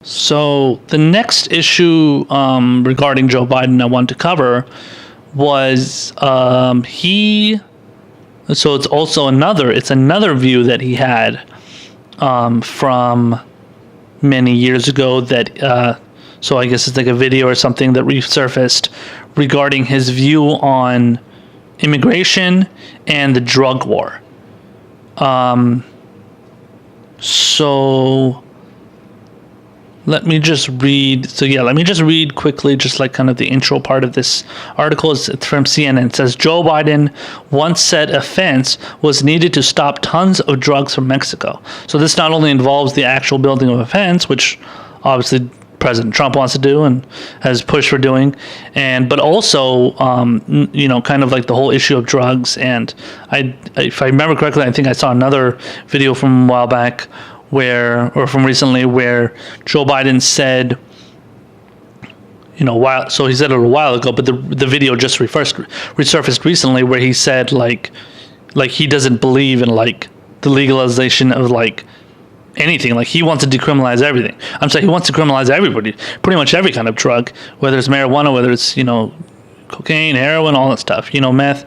So the next issue regarding Joe Biden I wanted to cover was So it's also another view that he had from many years ago that. So I guess it's like a video or something that resurfaced regarding his view on immigration and the drug war. So let me just read. Let me just read quickly, just like kind of the intro part of this article. It's from CNN. It says Joe Biden once said a fence was needed to stop tons of drugs from Mexico. So this not only involves the actual building of a fence, which obviously President Trump wants to do and has pushed for doing, but also kind of like the whole issue of drugs. And if I remember correctly, I think I saw another video from a while back from recently where Joe Biden said, so he said it a while ago, but the video just resurfaced recently where he said like he doesn't believe in like the legalization of like anything. Like he wants to decriminalize everything. I'm saying he wants to criminalize everybody, pretty much every kind of drug, whether it's marijuana, whether it's cocaine, heroin, all that stuff, meth,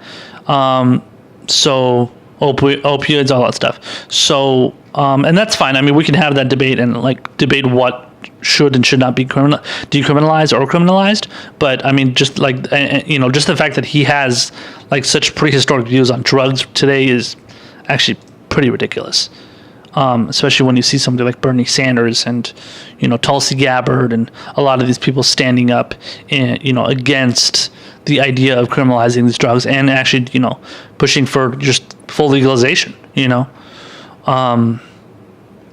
so opioids, all that stuff. So and that's fine. I mean, we can have that debate and like debate what should and should not be decriminalized or criminalized. But I mean, just like just the fact that he has like such prehistoric views on drugs today is actually pretty ridiculous. Especially when you see somebody like Bernie Sanders and Tulsi Gabbard and a lot of these people standing up against the idea of criminalizing these drugs and actually pushing for just full legalization.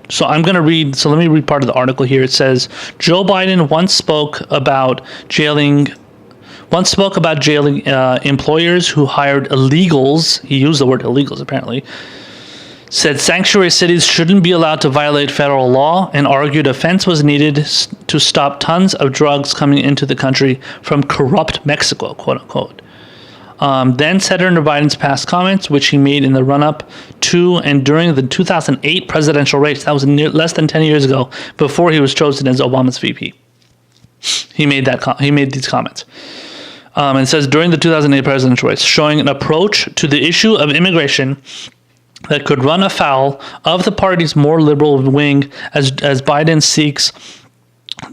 So I'm going to read. So let me read part of the article here. It says Joe Biden once spoke about jailing employers who hired illegals. He used the word illegals apparently. Said sanctuary cities shouldn't be allowed to violate federal law and argued a fence was needed to stop tons of drugs coming into the country from corrupt Mexico, quote unquote. Then Senator Biden's past comments, which he made in the run-up to and during the 2008 presidential race, that was less than 10 years ago, before he was chosen as Obama's VP. He made these comments. And it says during the 2008 presidential race, showing an approach to the issue of immigration that could run afoul of the party's more liberal wing as Biden seeks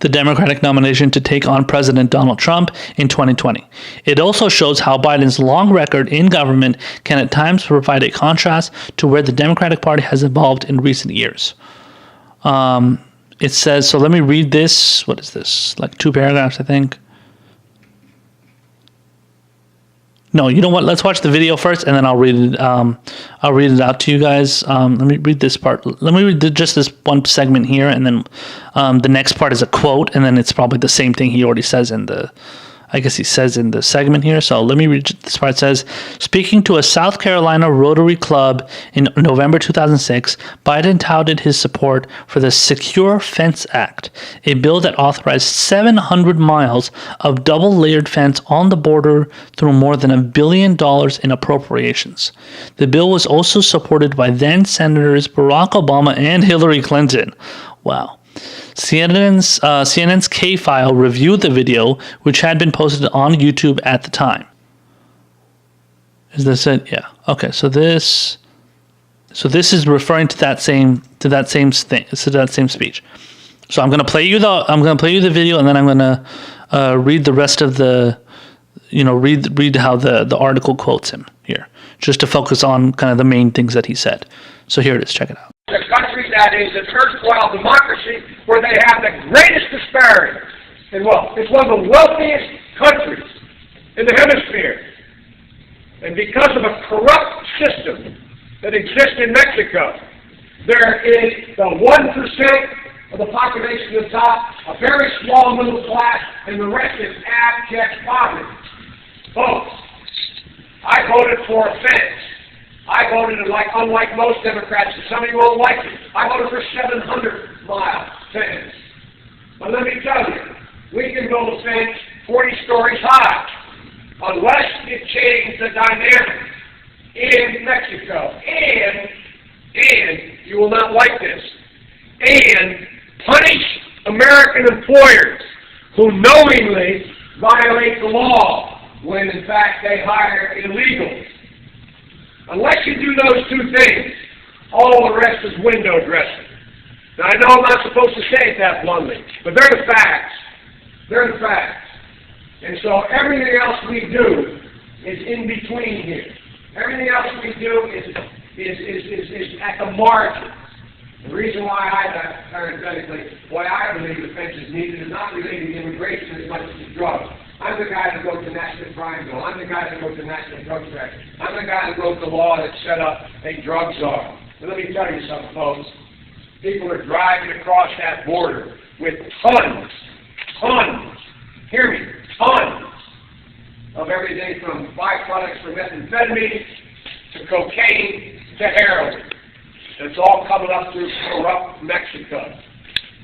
the Democratic nomination to take on President Donald Trump in 2020. It also shows how Biden's long record in government can at times provide a contrast to where the Democratic Party has evolved in recent years. It says, so let me read this. What is this? Like 2 paragraphs, I think. No, you know what? Let's watch the video first, and then I'll read it. I'll read it out to you guys. Let me read this part. Let me read just this one segment here, and then the next part is a quote, and then it's probably the same thing he already says in the. I guess he says in the segment here. So let me read this part. It says, speaking to a South Carolina Rotary Club in November 2006, Biden touted his support for the Secure Fence Act, a bill that authorized 700 miles of double-layered fence on the border through more than $1 billion in appropriations. The bill was also supported by then-Senators Barack Obama and Hillary Clinton. Wow. CNN's K-File reviewed the video, which had been posted on YouTube at the time. Is this it? Yeah. Okay. So this is referring to that same speech. So I'm going to play you the video, and then I'm going to read the rest of the, read how the article quotes him here, just to focus on kind of the main things that he said. So here it is. Check it out. The country that is an erstwhile democracy where they have the greatest disparity in wealth. It's one of the wealthiest countries in the hemisphere. And because of a corrupt system that exists in Mexico, there is the 1% of the population at the top, a very small middle class, and the rest is abject poverty. Folks, I voted for a fence. I voted, unlike most Democrats, and some of you won't like it, I voted for 700-mile fence. But let me tell you, we can build a fence 40 stories high, unless you change the dynamic in Mexico. And you will not like this, and punish American employers who knowingly violate the law when in fact they hire illegals. Unless you do those two things, all the rest is window dressing. Now I know I'm not supposed to say it that bluntly, but they're the facts. They're the facts. And so everything else we do is in between here. Everything else we do is at the margin. The reason why why I believe the fence is needed is not related to immigration as much as to drugs. I'm the guy that wrote the National Crime Bill. I'm the guy that wrote the National Drug Act. I'm the guy that wrote the law that set up a drug czar. And let me tell you something, folks. People are driving across that border with tons, hear me, tons of everything from byproducts from methamphetamine to cocaine to heroin. It's all coming up through corrupt Mexico.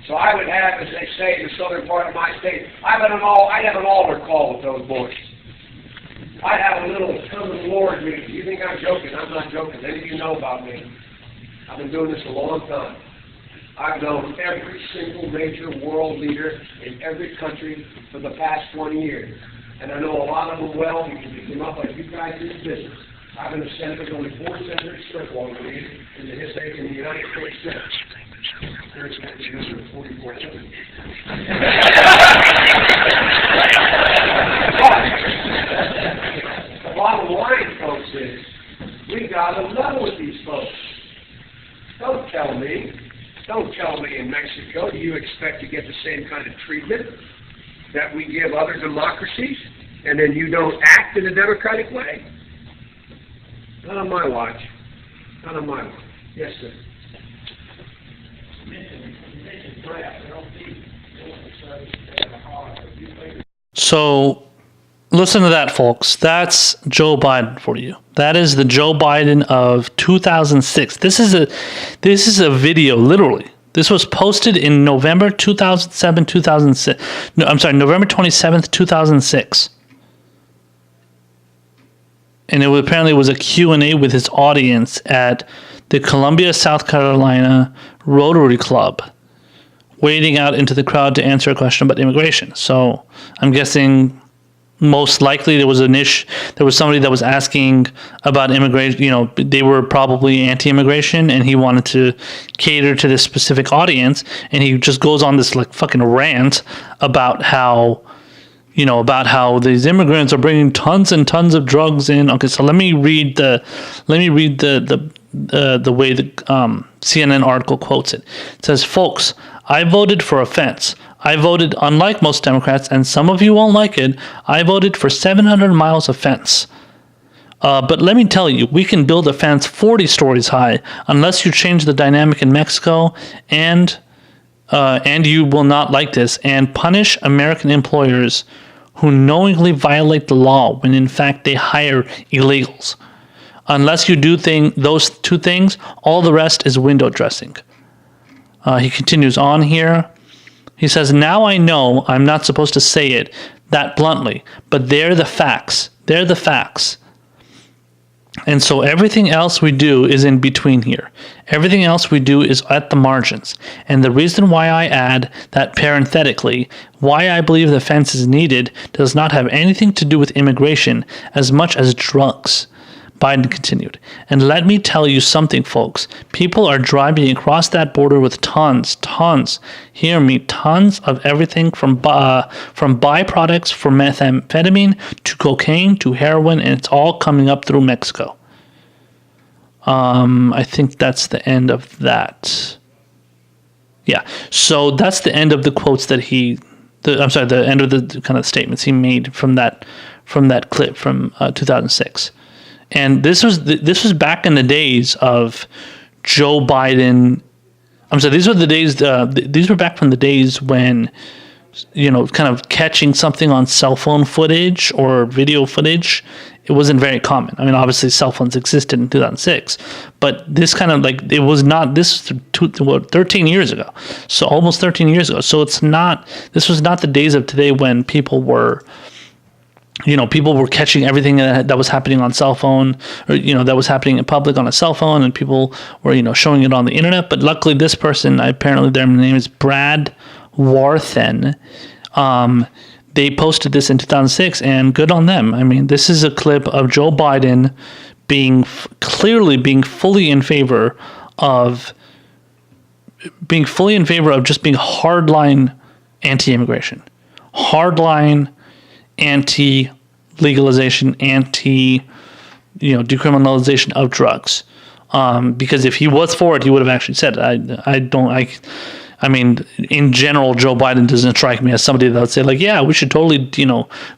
So I would have, as they say in the southern part of my state, I'd have an altar call with those boys. I'd have a little come to the Lord meeting. You think I'm joking? I'm not joking. Any of you know about me. I've been doing this a long time. I've known every single major world leader in every country for the past 20 years. And I know a lot of them well because they came up like you guys do business. I've been a senator. There's only 4 senators served longer than me in the history of the United States Senate. There's 44 senators. The bottom line, folks, is we got to level with these folks. Don't tell me in Mexico, do you expect to get the same kind of treatment that we give other democracies, and then you don't act in a democratic way? Not on my watch. Not on my watch. Yes, sir. So, listen to that, folks. That's Joe Biden for you. That is the Joe Biden of 2006. This is a video, literally. This was posted in November 2007, 2006. No, I'm sorry, November 27th, 2006. And it apparently was a Q&A with his audience at the Columbia, South Carolina Rotary Club, wading out into the crowd to answer a question about immigration. So I'm guessing most likely there was somebody that was asking about immigration. You know, they were probably anti-immigration, and he wanted to cater to this specific audience, and he just goes on this like fucking rant about how these immigrants are bringing tons and tons of drugs in. Okay, so let me read the way the CNN article quotes it. It says, "Folks, I voted for a fence. I voted, unlike most Democrats, and some of you won't like it, I voted for 700 miles of fence. But let me tell you, we can build a fence 40 stories high unless you change the dynamic in Mexico, and you will not like this, and punish American employers who knowingly violate the law when in fact they hire illegals. Unless you do those two things, all the rest is window dressing." He continues on here. He says, "Now I know I'm not supposed to say it that bluntly, but they're the facts. They're the facts. And so everything else we do is in between here. Everything else we do is at the margins. And the reason why I add that parenthetically, why I believe the fence is needed, does not have anything to do with immigration as much as drugs." Biden continued, "And let me tell you something, folks. People are driving across that border with tons, hear me, tons of everything from byproducts from methamphetamine to cocaine to heroin, and it's all coming up through Mexico." I think that's the end of that. Yeah, so that's the end of the quotes that the end of the kind of statements he made from that clip from 2006. And this was back in the days of Joe Biden. I'm sorry, these were back from the days when, kind of catching something on cell phone footage or video footage, it wasn't very common. I mean, obviously cell phones existed in 2006, but this kind of it was not, this was 13 years ago. So almost 13 years ago. So this was not the days of today when people were catching everything that was happening on cell phone, or, that was happening in public on a cell phone, and people were, showing it on the internet. But luckily this person, apparently their name is Brad Warthen. They posted this in 2006, and good on them. I mean, this is a clip of Joe Biden being fully in favor of just being hardline anti-immigration, hardline anti-legalization, decriminalization of drugs. Because if he was for it, he would have actually said it. I mean, in general, Joe Biden doesn't strike me as somebody that would say, like, yeah, we should totally,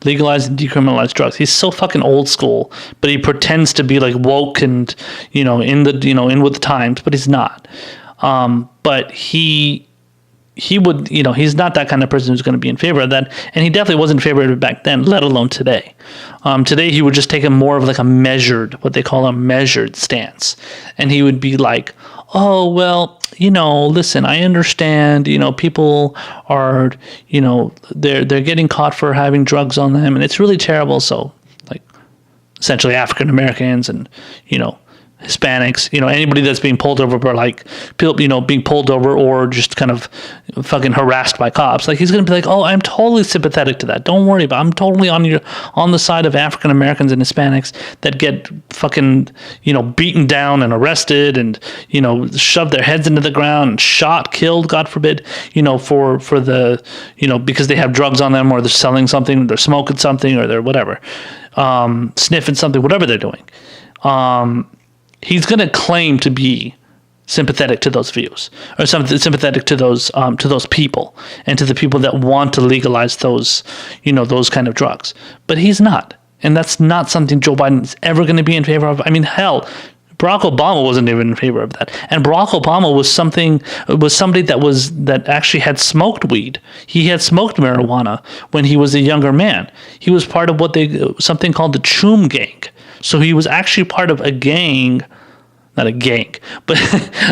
legalize and decriminalize drugs. He's so fucking old school, but he pretends to be like woke and, in with the times, but he's not. But he would, he's not that kind of person who's going to be in favor of that. And he definitely wasn't in favor of it back then, let alone today. Today, he would just take a more of like what they call a measured stance. And he would be like, oh, well, listen, I understand, people are, they're getting caught for having drugs on them, and it's really terrible. So, like, essentially African Americans and, Hispanics, anybody that's being pulled over for like, being pulled over or just kind of fucking harassed by cops. Like, he's going to be like, oh, I'm totally sympathetic to that. Don't worry about it. I'm totally on the side of African Americans and Hispanics that get fucking, beaten down and arrested and, shoved their heads into the ground and shot, killed, God forbid, for the, because they have drugs on them or they're selling something, they're smoking something or they're whatever, sniffing something, whatever they're doing. He's going to claim to be sympathetic to those views, or something sympathetic to those people, and to the people that want to legalize those, those kind of drugs. But he's not, and that's not something Joe Biden is ever going to be in favor of. I mean, hell, Barack Obama wasn't even in favor of that, and Barack Obama was somebody that actually had smoked weed. He had smoked marijuana when he was a younger man. He was part of something called the Choom Gang. So he was actually part of a gang, not a gang, but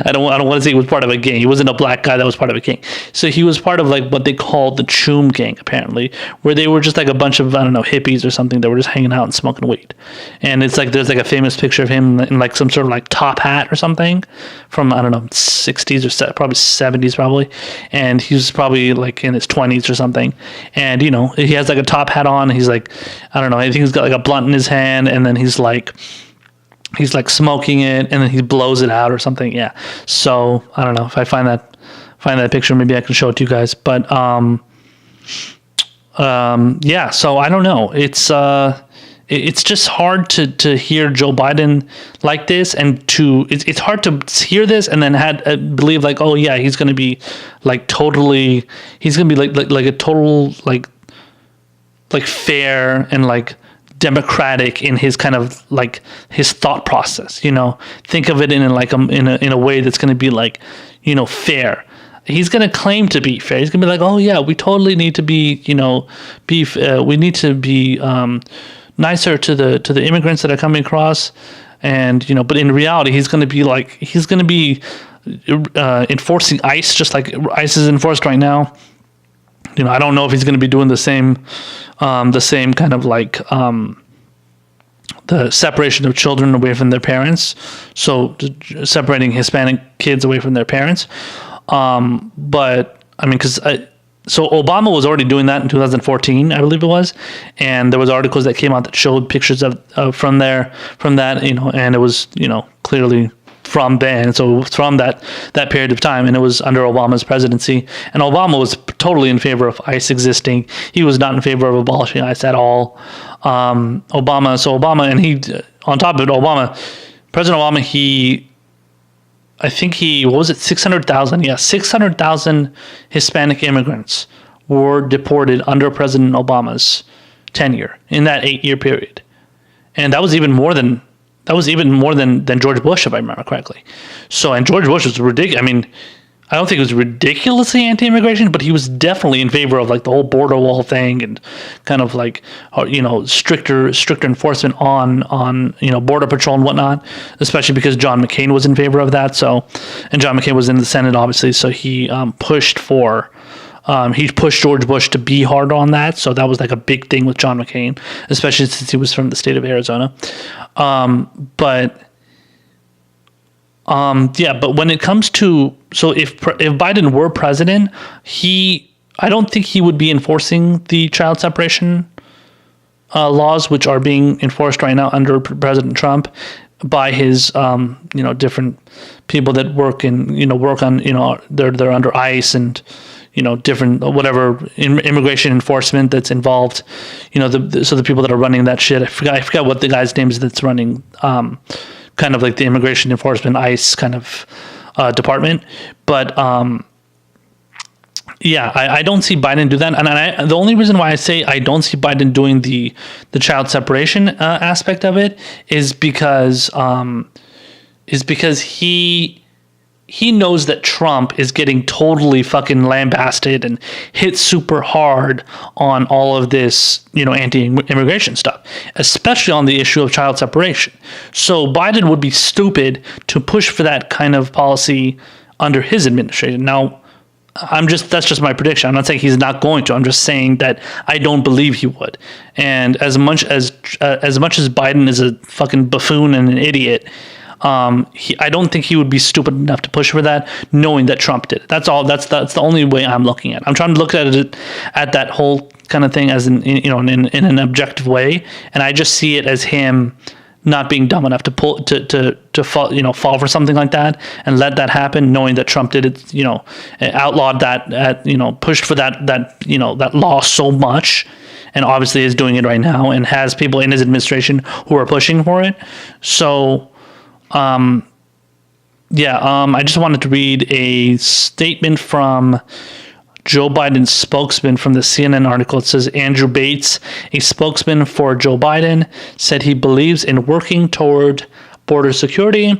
I don't want to say he was part of a gang. He wasn't a black guy that was part of a gang. So he was part of like what they called the Choom Gang, apparently, where they were just like a bunch of, hippies or something that were just hanging out and smoking weed. And it's like, there's like a famous picture of him in like some sort of like top hat or something from, 60s or probably 70s probably. And he was probably like in his 20s or something. And, he has like a top hat on. He's like, I think he's got like a blunt in his hand, and then he's like smoking it, and then he blows it out or something. Yeah. So I don't know if I find that picture, maybe I can show it to you guys. But yeah. So I don't know. It's just hard to hear Joe Biden like this, and it's hard to hear this and then believe like, oh yeah, he's going to be like totally, he's going to be like a total like fair and like democratic in his kind of like his thought process. Think of it in like in a way that's going to be like, fair. He's going to claim to be fair. He's going to be like, oh yeah, we totally need to be, we need to be nicer to the immigrants that are coming across, and but in reality, he's going to be enforcing ICE just like ICE is enforced right now. I don't know if he's going to be doing the same kind of like the separation of children away from their parents, so separating Hispanic kids away from their parents. But I mean, so Obama was already doing that in 2014, I believe it was, and there was articles that came out that showed pictures of from that, and it was clearly from then. So from that period of time, and it was under Obama's presidency. And Obama was totally in favor of ICE existing. He was not in favor of abolishing ICE at all. Obama, and he, on top of it, President Obama, I think what was it, 600,000? Yeah, 600,000 Hispanic immigrants were deported under President Obama's tenure in that 8-year period. And that was even more than George Bush, if I remember correctly. So, and George Bush was ridiculous. I mean, I don't think it was ridiculously anti-immigration, but he was definitely in favor of like the whole border wall thing and kind of like, stricter enforcement on border patrol and whatnot, especially because John McCain was in favor of that. So, and John McCain was in the Senate, obviously. So he pushed George Bush to be hard on that. So that was like a big thing with John McCain, especially since he was from the state of Arizona. But when it comes to, so if Biden were president, he I don't think he would be enforcing the child separation laws, which are being enforced right now under President Trump by his, different people that work on, they're under ICE and, different whatever immigration enforcement that's involved. So the people that are running that shit, I forgot what the guy's name is that's running, kind of like the immigration enforcement ICE kind of department, but. Yeah, I don't see Biden do that, and the only reason why I say I don't see Biden doing the child separation aspect of it is because he knows that Trump is getting totally fucking lambasted and hit super hard on all of this, anti-immigration stuff, especially on the issue of child separation. So Biden would be stupid to push for that kind of policy under his administration. Now, that's just my prediction. I'm not saying he's not going to. I'm just saying that I don't believe he would. And as much as Biden is a fucking buffoon and an idiot, I don't think he would be stupid enough to push for that, knowing that Trump did it. That's all. That's the only way I'm looking at it. I'm trying to look at it at that whole kind of thing as in an objective way, and I just see it as him not being dumb enough to fall for something like that and let that happen, knowing that Trump did it, outlawed that, pushed for that law so much, and obviously is doing it right now and has people in his administration who are pushing for it. So, I just wanted to read a statement from Joe Biden's spokesman from the CNN article. It says Andrew Bates, a spokesman for Joe Biden, said he believes in working toward border security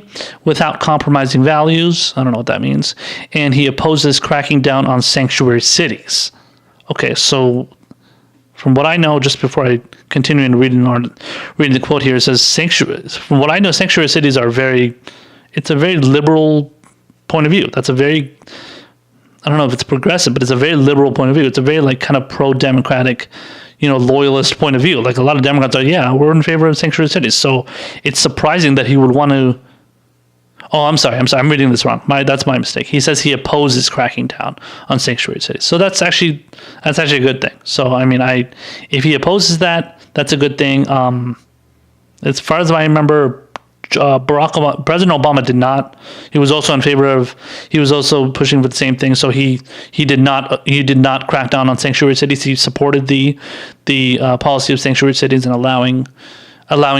without compromising values. I don't know what that means. And he opposes cracking down on sanctuary cities. Okay, so from what I know, just before I continue in reading the quote here, it says from what I know, sanctuary cities it's a very liberal point of view. That's a very, I don't know if it's progressive, but it's a very liberal point of view. It's a very kind of pro-democratic, loyalist point of view. Like a lot of Democrats are, we're in favor of sanctuary cities. So it's surprising that he would want to. Oh, I'm sorry. I'm reading this wrong. That's my mistake. He says he opposes cracking down on sanctuary cities. So that's actually a good thing. So if he opposes that, that's a good thing. As far as I remember, President Obama did not. He was also in favor of. He was also pushing for the same thing. So he did not crack down on sanctuary cities. He supported the policy of sanctuary cities and allowing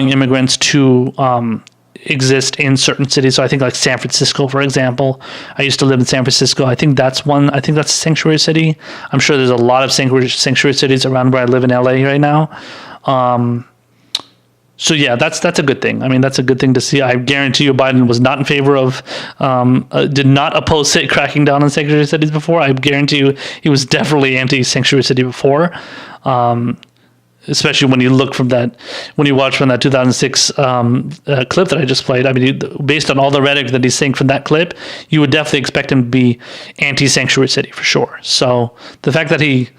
immigrants to exist in certain cities. So I think like San Francisco, for example. I used to live in San Francisco. I think that's one. I think that's a sanctuary city. I'm sure there's a lot of sanctuary cities around where I live in LA right now. So yeah, that's a good thing. That's a good thing to see. I guarantee you, Biden was not in favor of, did not oppose cracking down on sanctuary cities before. I guarantee you, he was definitely anti-sanctuary city before. Especially when you watch from that 2006 clip that I just played. Based on all the rhetoric that he's saying from that clip, you would definitely expect him to be anti-sanctuary city for sure. So the fact that he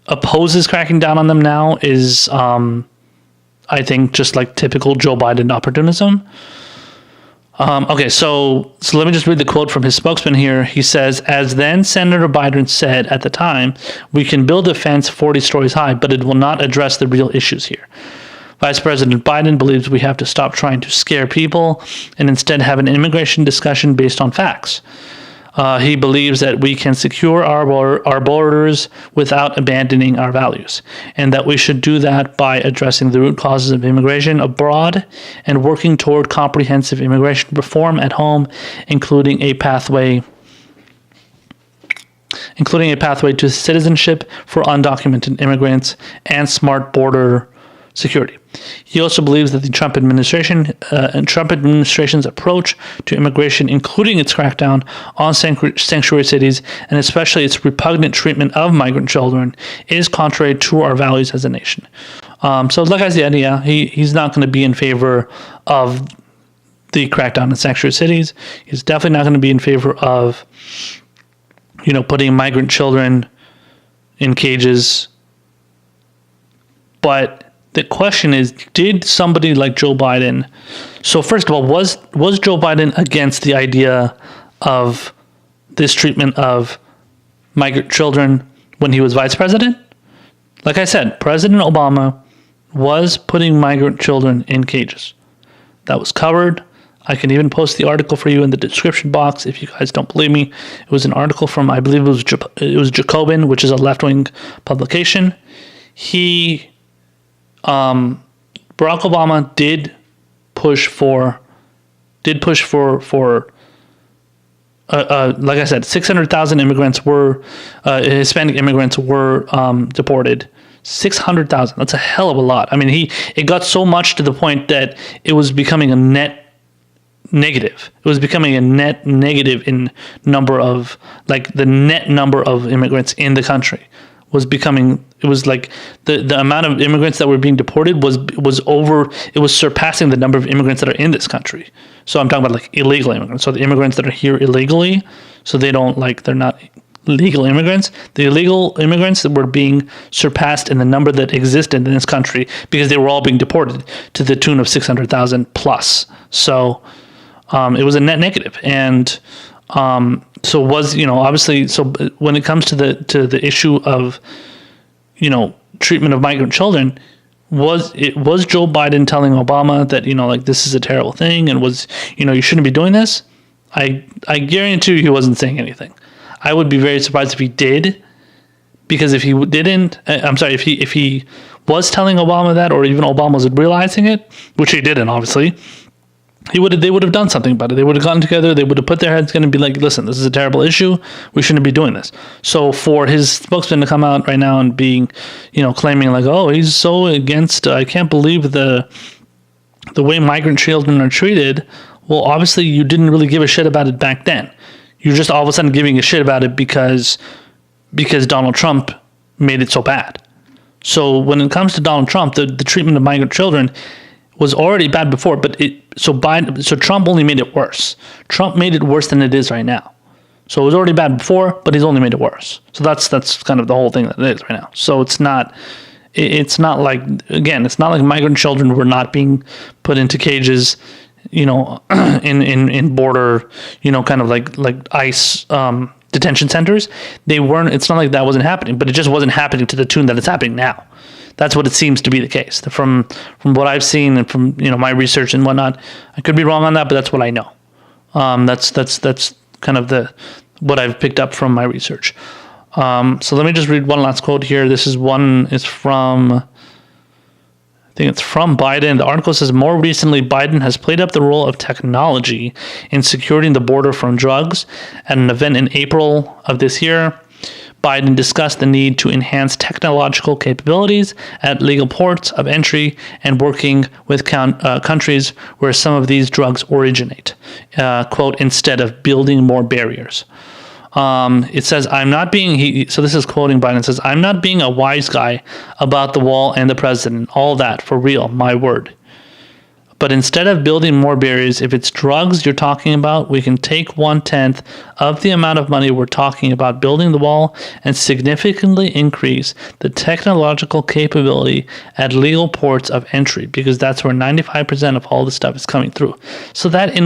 opposes cracking down on them now is, I think, just like typical Joe Biden opportunism. Okay, so let me just read the quote from his spokesman here. He says, as then Senator Biden said at the time, we can build a fence 40 stories high, but it will not address the real issues here. Vice President Biden believes we have to stop trying to scare people and instead have an immigration discussion based on facts. He believes that we can secure our borders without abandoning our values, and that we should do that by addressing the root causes of immigration abroad and working toward comprehensive immigration reform at home, including a pathway to citizenship for undocumented immigrants and smart border security. He also believes that the Trump administration's approach to immigration, including its crackdown on sanctuary cities and especially its repugnant treatment of migrant children, is contrary to our values as a nation. So, like I said, he's not going to be in favor of the crackdown on sanctuary cities. He's definitely not going to be in favor of, putting migrant children in cages. But the question is, did somebody like Joe Biden... So first of all, was Joe Biden against the idea of this treatment of migrant children when he was vice president, like I said, President Obama was putting migrant children in cages. That was covered. I can even post the article for you in the description box if you guys don't believe me. It was an article from, I believe it was Jacobin, which is a left-wing publication. Barack Obama did push for like I said, 600,000 immigrants were, Hispanic immigrants were deported. 600,000. That's a hell of a lot. I mean, it got so much to the point that it was becoming a net negative. It was becoming a net negative in number of, like, the net number of immigrants in the country was becoming, it was like the amount of immigrants that were being deported was surpassing the number of immigrants that are in this country. So I'm talking about like illegal immigrants. So the immigrants that are here illegally, so they're not legal immigrants. The illegal immigrants that were being surpassed in the number that existed in this country because they were all being deported to the tune of 600,000 plus. So it was a net negative. And so was, obviously, so when it comes to the issue of, treatment of migrant children, was Joe Biden telling Obama that, like, this is a terrible thing and was, you shouldn't be doing this? I guarantee you he wasn't saying anything. I would be very surprised if he did, because if he didn't, if he was telling Obama that, or even Obama was realizing it, which he didn't, obviously, they would have done something about it. They would have gotten together. They would have put their heads together and be like, listen, this is a terrible issue. We shouldn't be doing this. So for his spokesman to come out right now and being, claiming like, oh, he's so against, I can't believe the way migrant children are treated. Well, obviously you didn't really give a shit about it back then. You're just all of a sudden giving a shit about it because Donald Trump made it so bad. So when it comes to Donald Trump, the treatment of migrant children was already bad before, but so Trump only made it worse. Trump made it worse than it is right now. So it was already bad before, but he's only made it worse. So that's kind of the whole thing that it is right now. So it's not like, again, it's not like migrant children were not being put into cages, in border, kind of like ICE detention centers. They weren't. It's not like that wasn't happening, but it just wasn't happening to the tune that it's happening now. That's what it seems to be the case from what I've seen and from my research and whatnot. I could be wrong on that, but that's what I know. That's kind of what I've picked up from my research. So let me just read one last quote here. This is from Biden. The article says, more recently, Biden has played up the role of technology in securing the border from drugs. At an event in April of this year, Biden discussed the need to enhance technological capabilities at legal ports of entry and working with countries where some of these drugs originate, quote, instead of building more barriers. It says, so this is quoting Biden, it says, I'm not being a wise guy about the wall and the president, all that, for real, my word. But instead of building more barriers, if it's drugs you're talking about, we can take 1/10 of the amount of money we're talking about building the wall and significantly increase the technological capability at legal ports of entry, because that's where 95% of all the stuff is coming through. So that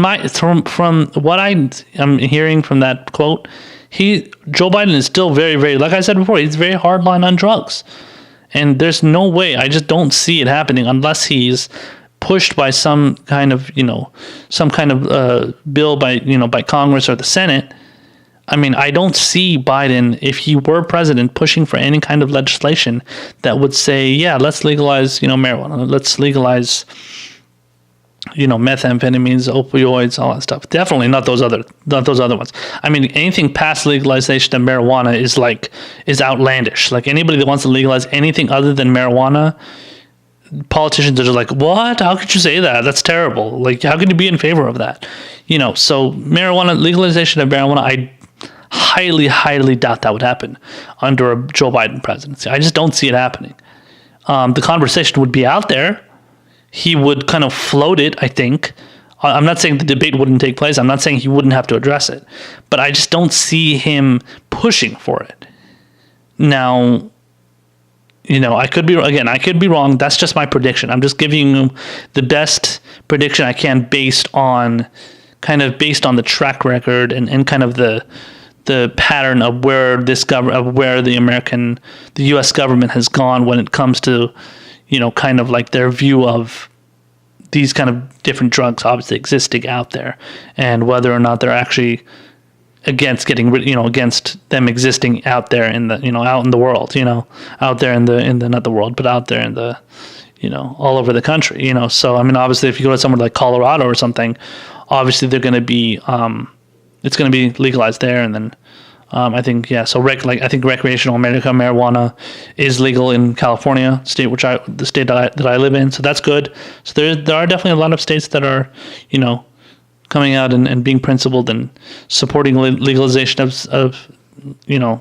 from what I'm hearing from that quote, Joe Biden is still very, very, like I said before, he's very hardline on drugs. And there's no way, I just don't see it happening unless he's pushed by some kind of bill by Congress or the Senate. I mean, I don't see Biden, if he were president, pushing for any kind of legislation that would say, yeah, let's legalize, marijuana, let's legalize, methamphetamines, opioids, all that stuff. Definitely not those other ones. I mean, anything past legalization of marijuana is outlandish. Like, anybody that wants to legalize anything other than marijuana, politicians are just like, what? How could you say that? That's terrible. Like, how can you be in favor of that? So legalization of marijuana, I highly, highly doubt that would happen under a Joe Biden presidency. I just don't see it happening. The conversation would be out there. He would kind of float it, I think. I'm not saying the debate wouldn't take place. I'm not saying he wouldn't have to address it. But I just don't see him pushing for it. Now, I could be wrong. That's just my prediction. I'm just giving you the best prediction I can based on the track record and kind of the the pattern of where the U.S. government has gone when it comes to, kind of like their view of these kind of different drugs obviously existing out there, and whether or not they're actually against getting rid, against them existing out there in the, out in the world, out there in the not the world, but out there in the, all over the country, So I mean, obviously, if you go to somewhere like Colorado or something, obviously they're going to be, it's going to be legalized there, and then I think so. I think recreational medical marijuana is legal in California, the state that I live in, so that's good. So there are definitely a lot of states that are, coming out and being principled and supporting legalization of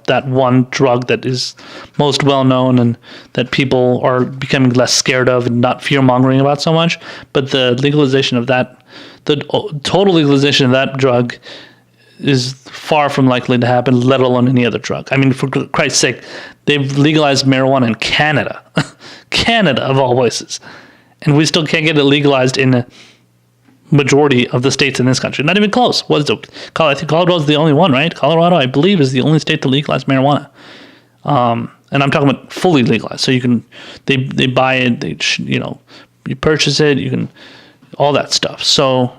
that one drug that is most well known and that people are becoming less scared of and not fear mongering about so much. But the legalization of that, the total legalization of that drug, is far from likely to happen, let alone any other drug. I mean, for Christ's sake, they've legalized marijuana in Canada, Canada of all places, and we still can't get it legalized in a majority of the states in this country. Not even close. What is it? I think Colorado's the only one, right? Colorado, I believe, is the only state to legalize marijuana. And I'm talking about fully legalized. So you can, they buy it, you purchase it, you can, all that stuff. So,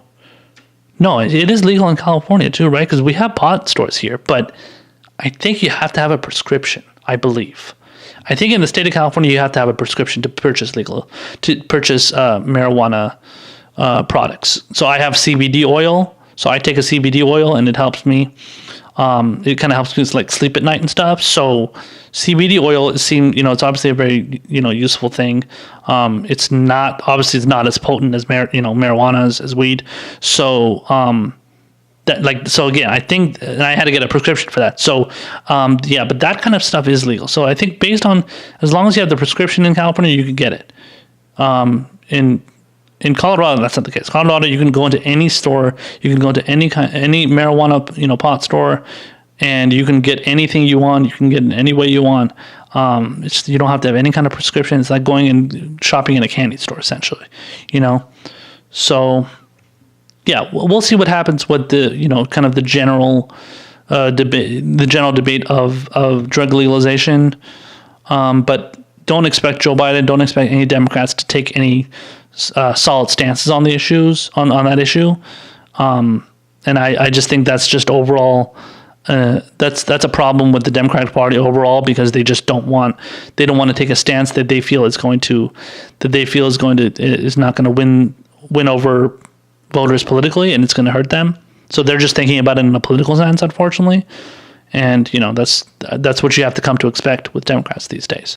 no, it is legal in California too, right? Because we have pot stores here, but I think you have to have a prescription, I believe. I think in the state of California, you have to have a prescription to purchase marijuana products. So I have CBD oil. So I take a CBD oil and it helps me. It kind of helps me like sleep at night and stuff. So CBD oil is it's obviously a very, useful thing. It's not as potent as marijuana as weed. So, again, I think, and I had to get a prescription for that. So, but that kind of stuff is legal. So I think as long as you have the prescription in California, you can get it. In Colorado, that's not the case. Colorado, you can go into any store, you can go into any marijuana, pot store, and you can get anything you want. You can get it in any way you want. You don't have to have any kind of prescription. It's like going and shopping in a candy store, essentially. So yeah, we'll see what happens with the kind of the general debate of drug legalization. But don't expect Joe Biden. Don't expect any Democrats to take any solid stances on the issues on that issue, and I just think that's just overall that's a problem with the Democratic Party overall, because they just don't want to take a stance that they feel is not going to win over voters politically, and it's going to hurt them. So they're just thinking about it in a political sense, unfortunately, and that's what you have to come to expect with Democrats these days.